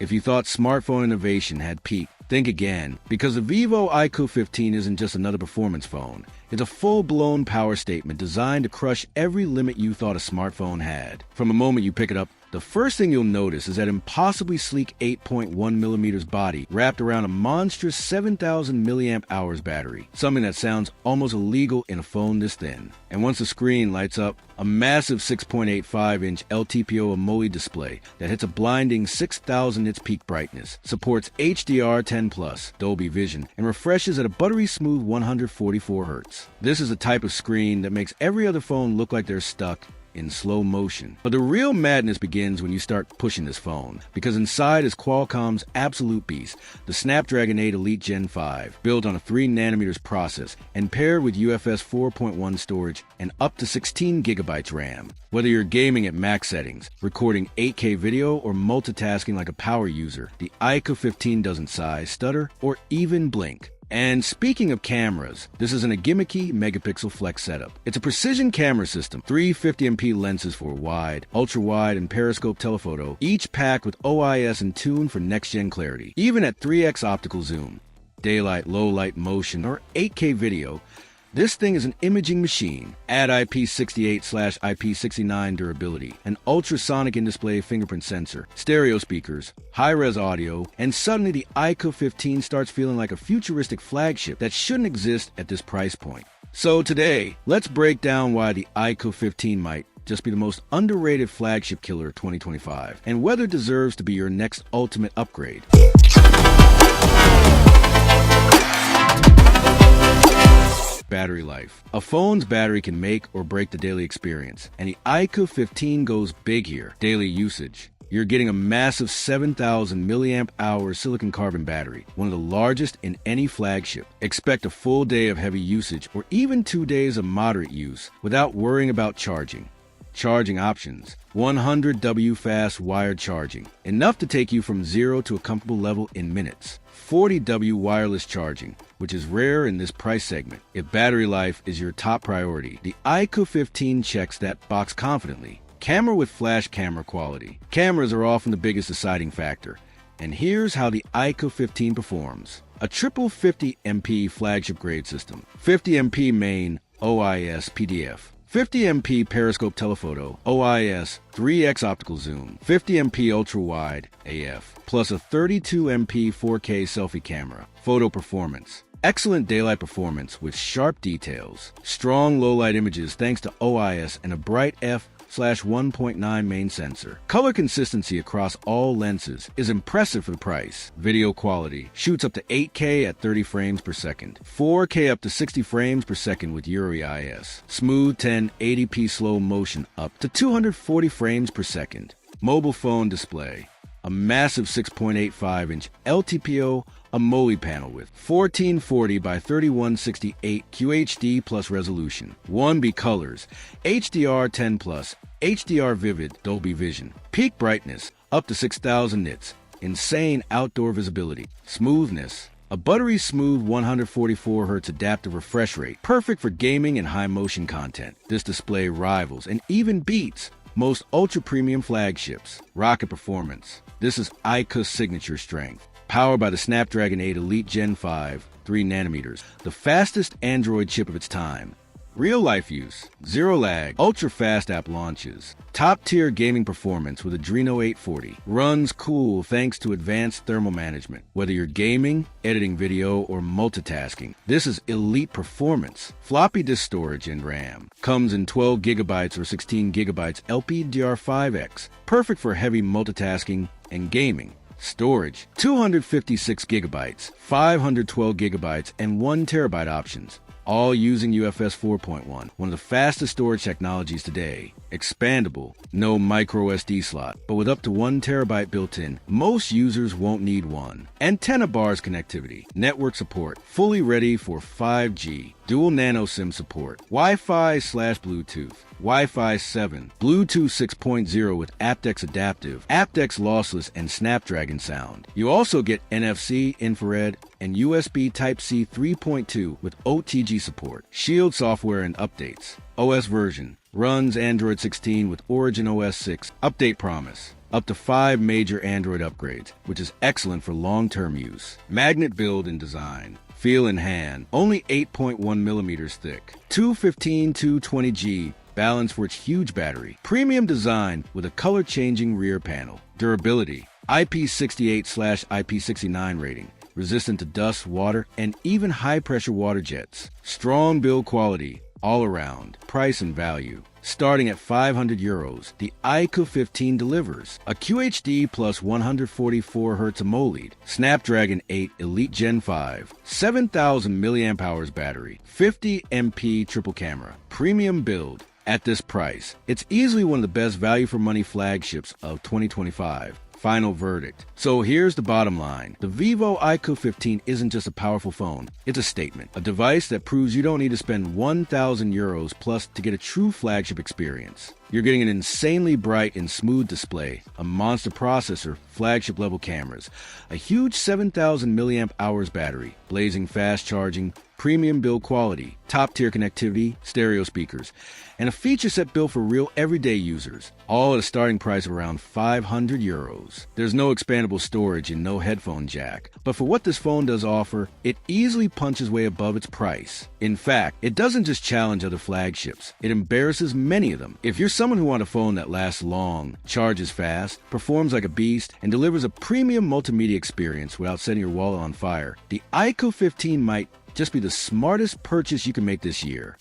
If you thought smartphone innovation had peaked, think again, because the vivo iQoo 15 isn't just another performance phone. It's a full-blown power statement designed to crush every limit you thought a smartphone had. From the moment you pick it up, the first thing you'll notice is that impossibly sleek 8.1mm body wrapped around a monstrous 7,000 milliamp hours battery, something that sounds almost illegal in a phone this thin. And once the screen lights up, a massive 6.85-inch LTPO AMOLED display that hits a blinding 6,000 nits peak brightness, supports HDR10+, Dolby Vision, and refreshes at a buttery smooth 144 Hz. This is a type of screen that makes every other phone look like they're stuck in slow motion. But the real madness begins when you start pushing this phone, because inside is Qualcomm's absolute beast, the Snapdragon 8 Elite Gen 5, built on a 3nm process and paired with UFS 4.1 storage and up to 16GB RAM. Whether you're gaming at max settings, recording 8K video, or multitasking like a power user, the iQoo 15 doesn't sigh, stutter, or even blink. And speaking of cameras, this isn't a gimmicky megapixel flex setup. It's a precision camera system, 350MP lenses for wide, ultra-wide, and periscope telephoto, each packed with OIS and tune for next-gen clarity. Even at 3x optical zoom, daylight, low-light motion, or 8K video, this thing is an imaging machine. Add IP68/IP69 durability, an ultrasonic in-display fingerprint sensor, stereo speakers, high-res audio, and suddenly the iQoo 15 starts feeling like a futuristic flagship that shouldn't exist at this price point. So today, let's break down why the iQoo 15 might just be the most underrated flagship killer of 2025, and whether it deserves to be your next ultimate upgrade. Battery life. A phone's battery can make or break the daily experience, and the iQoo 15 goes big here. Daily usage. You're getting a massive 7,000 milliamp hour silicon carbon battery, one of the largest in any flagship. Expect a full day of heavy usage or even 2 days of moderate use without worrying about charging. Charging options. 100W fast wired charging, enough to take you from 0 to a comfortable level in minutes. 40W wireless charging, which is rare in this price segment. If battery life is your top priority, the iQoo 15 checks that box confidently. Camera with flash camera quality. Cameras are often the biggest deciding factor, and here's how the iQoo 15 performs. A triple 50MP flagship grade system, 50MP main OIS PDF, 50MP periscope telephoto, OIS, 3x optical zoom, 50MP ultra-wide AF, plus a 32MP 4K selfie camera. Photo performance. Excellent daylight performance with sharp details. Strong low-light images thanks to OIS and a bright f/1.9 main sensor. Color consistency across all lenses is impressive for the price. Video quality shoots up to 8K at 30 frames per second, 4K up to 60 frames per second with Uri IS, smooth 1080p slow motion up to 240 frames per second. Mobile phone display. A massive 6.85-inch LTPO AMOLED panel with 1440 by 3168 QHD plus resolution, 1B colors, HDR10+, HDR Vivid, Dolby Vision, peak brightness up to 6,000 nits, insane outdoor visibility, smoothness, a buttery smooth 144 Hz adaptive refresh rate, perfect for gaming and high motion content. This display rivals and even beats most ultra-premium flagships. Rocket performance. This is iQoo's signature strength. Powered by the Snapdragon 8 Elite Gen 5, 3nm, the fastest Android chip of its time. Real-life use. Zero lag. Ultra-fast app launches. Top-tier gaming performance with Adreno 840. Runs cool thanks to advanced thermal management. Whether you're gaming, editing video, or multitasking, this is elite performance. Floppy disk storage and RAM. Comes in 12GB or 16GB LPDDR5X. Perfect for heavy multitasking and gaming. Storage. 256GB, 512GB, and 1TB options. All using UFS 4.1, one of the fastest storage technologies today. Expandable, no micro SD slot, but with up to 1TB built in, most users won't need one. Antenna bars connectivity, network support, fully ready for 5G, dual nano SIM support, Wi-Fi/Bluetooth, Wi-Fi 7, Bluetooth 6.0 with aptX adaptive, aptX lossless, and Snapdragon sound. You also get NFC, infrared, and USB Type-C 3.2 with OTG support, Shield software and updates. OS version. Runs Android 16 with Origin OS 6. Update promise. up to 5 major Android upgrades, which is excellent for long-term use. Magnet build and design. Feel in hand, only 8.1 millimeters thick. 215-220G, balance for its huge battery. Premium design with a color-changing rear panel. Durability, IP68/IP69 rating. Resistant to dust, water, and even high-pressure water jets. Strong build quality, all around. Price and value. Starting at €500, the iQoo 15 delivers a QHD plus 144Hz AMOLED, Snapdragon 8 Elite Gen 5, 7,000 mAh battery, 50 MP triple camera, premium build. At this price, it's easily one of the best value for money flagships of 2025. Final verdict. So here's the bottom line. The vivo iQoo 15 isn't just a powerful phone, it's a statement. A device that proves you don't need to spend €1,000 plus to get a true flagship experience. You're getting an insanely bright and smooth display, a monster processor, flagship level cameras, a huge 7,000 mAh battery, blazing fast charging, premium build quality, top-tier connectivity, stereo speakers, and a feature set built for real everyday users, all at a starting price of around €500. There's no expandable storage and no headphone jack, but for what this phone does offer, it easily punches way above its price. In fact, it doesn't just challenge other flagships, it embarrasses many of them. If you're someone who wants a phone that lasts long, charges fast, performs like a beast, and delivers a premium multimedia experience without setting your wallet on fire, the iQoo 15 might just be the smartest purchase you can make this year.